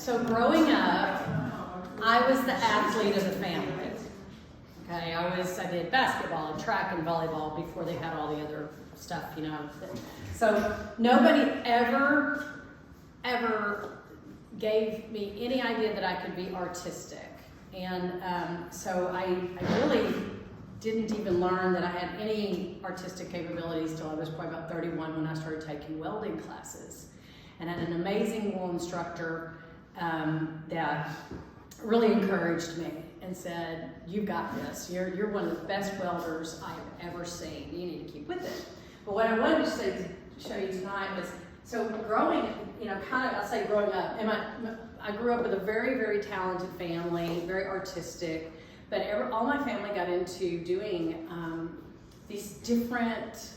So growing up, I was the athlete of the family. Okay, I did basketball and track and volleyball before they had all the other stuff, you know. So nobody ever gave me any idea that I could be artistic. And so I really didn't even learn that I had any artistic capabilities till I was probably about 31 when I started taking welding classes. And I had an amazing wool instructor that really encouraged me and said, "You've got this. You're one of the best welders I've ever seen. You need to keep with it." But what I wanted to show you tonight was, so growing, you know, I'll say growing up, and I grew up with a very, very talented family, very artistic, but all my family got into doing these different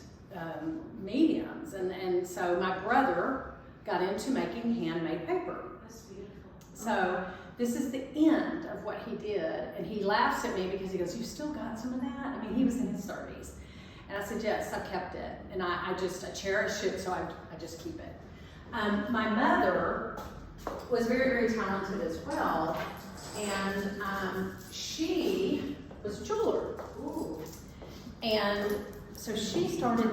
mediums, and so my brother got into making handmade paper. That's beautiful. So this is the end of what he did, and he laughs at me because he goes, "You still got some of that?" I mean, he was in his 30s. And I said, "Yes, I kept it, and I cherish it, so I just keep it." My mother was very, very talented as well, and she was a jeweler. Ooh. And so she started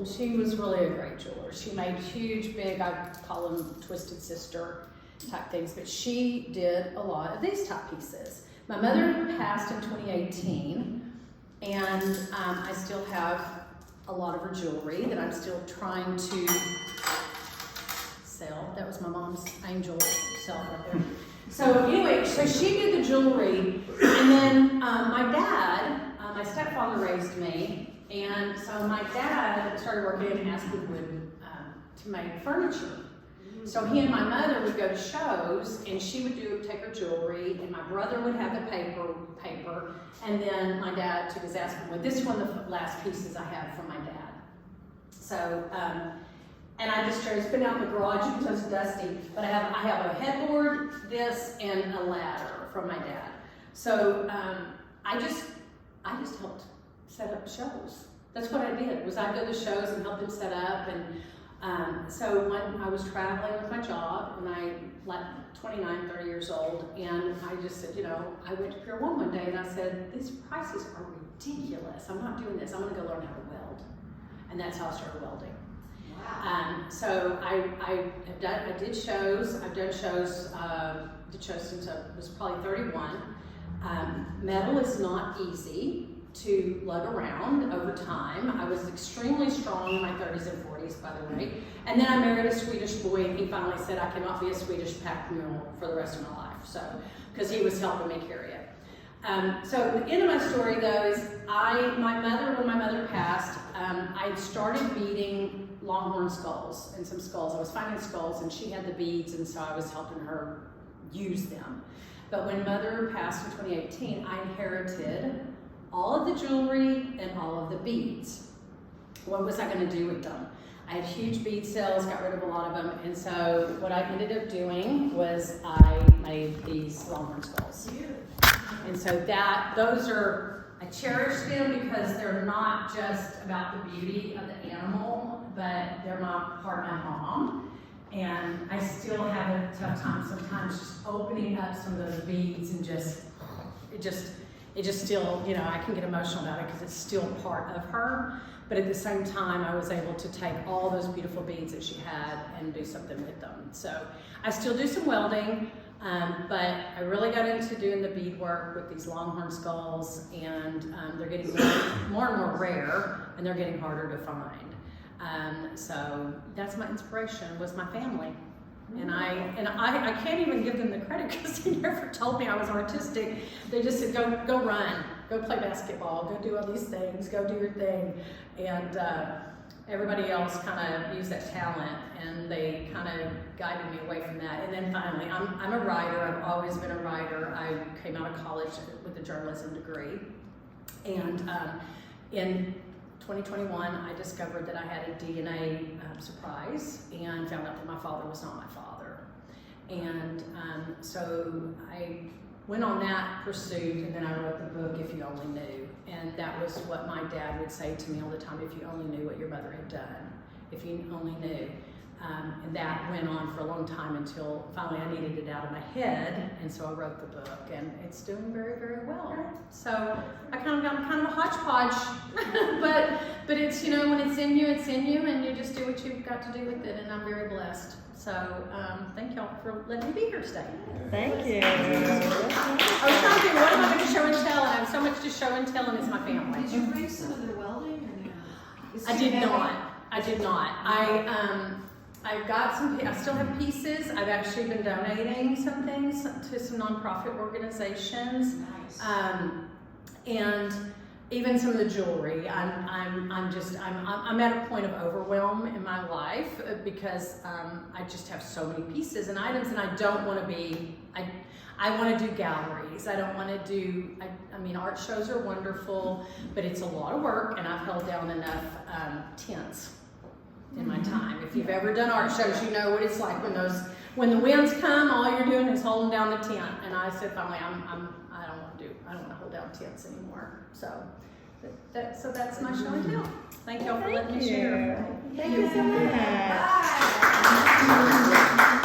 she was really a great jeweler. She made huge, big, I call them twisted sister type things, but she did a lot of these type pieces. My mother passed in 2018, and I still have a lot of her jewelry that I'm still trying to sell. That was my mom's angel self right there. So anyway, so she did the jewelry, and then my dad, my stepfather raised me, and so my dad started working in Aspenwood to make furniture. So he and my mother would go to shows, and she would take her jewelry, and my brother would have the paper, and then my dad took his Aspenwood. This is one of the last pieces I have from my dad. So, and I just it's been out in the garage because it's dusty, but I have a headboard, this, and a ladder from my dad. So I just helped set up shows. That's what I did, was I'd go to shows and help them set up. And so when I was traveling with my job, and I like 29, 30 years old, and I just said, you know, I went to Pier 1 one day and I said, "These prices are ridiculous. I'm not doing this. I'm gonna go learn how to weld." And that's how I started welding. Wow. So I did shows. I've done shows, did shows since I was probably 31. Metal is not easy to lug around over time. I was extremely strong in my 30s and 40s, by the way. And then I married a Swedish boy, and he finally said I cannot be a Swedish pack mule for the rest of my life. So, because he was helping me carry it. So the end of my story, though, is when my mother passed, I started beading longhorn skulls and some skulls. I was finding skulls, and she had the beads, and so I was helping her use them. But when Mother passed in 2018, I inherited all of the jewelry and all of the beads. What was I going to do with them? I had huge bead sales, got rid of a lot of them, and so what I ended up doing was I made these longhorn skulls. And so I cherish them because they're not just about the beauty of the animal, but they're part of my mom. And I still have a tough time sometimes just opening up some of those beads and it just still, you know, I can get emotional about it because it's still part of her. But at the same time, I was able to take all those beautiful beads that she had and do something with them. So I still do some welding, but I really got into doing the bead work with these longhorn skulls, and they're getting more and more rare, and they're getting harder to find. So that's my inspiration, was my family. And I can't even give them the credit because they never told me I was artistic. They just said, go run, go play basketball, go do all these things, go do your thing. And everybody else kind of used that talent, and they kind of guided me away from that. And then finally, I'm a writer. I've always been a writer. I came out of college with a journalism degree. And in 2021, I discovered that I had a DNA surprise and found out that my father was not my father. And so I went on that pursuit, and then I wrote the book, If You Only Knew. And that was what my dad would say to me all the time: if you only knew what your mother had done, if you only knew. And that went on for a long time until finally I needed it out of my head, and so I wrote the book, and it's doing very, very well. So I'm kind of a hodgepodge, but it's, you know, when it's in you, and you just do what you've got to do with it, and I'm very blessed. So thank y'all for letting me be here today. Thank you. I was trying to think, what am I going to show and tell? I have so much to show and tell, and it's my family. Did you bring some of the welding or no? I did not. I've got some, I still have pieces. I've actually been donating some things to some nonprofit organizations. Nice. And even some of the jewelry. I'm at a point of overwhelm in my life because I just have so many pieces and items, and I don't want to be, I want to do galleries. I don't want to do, I mean, art shows are wonderful, but it's a lot of work, and I've held down enough tents in my time. If you've ever done art shows, you know what it's like when the winds come, all you're doing is holding down the tent. And I said finally, I don't want to hold down tents anymore. So that's my show and tell. Thank y'all for letting me share. Thank you so much. Bye.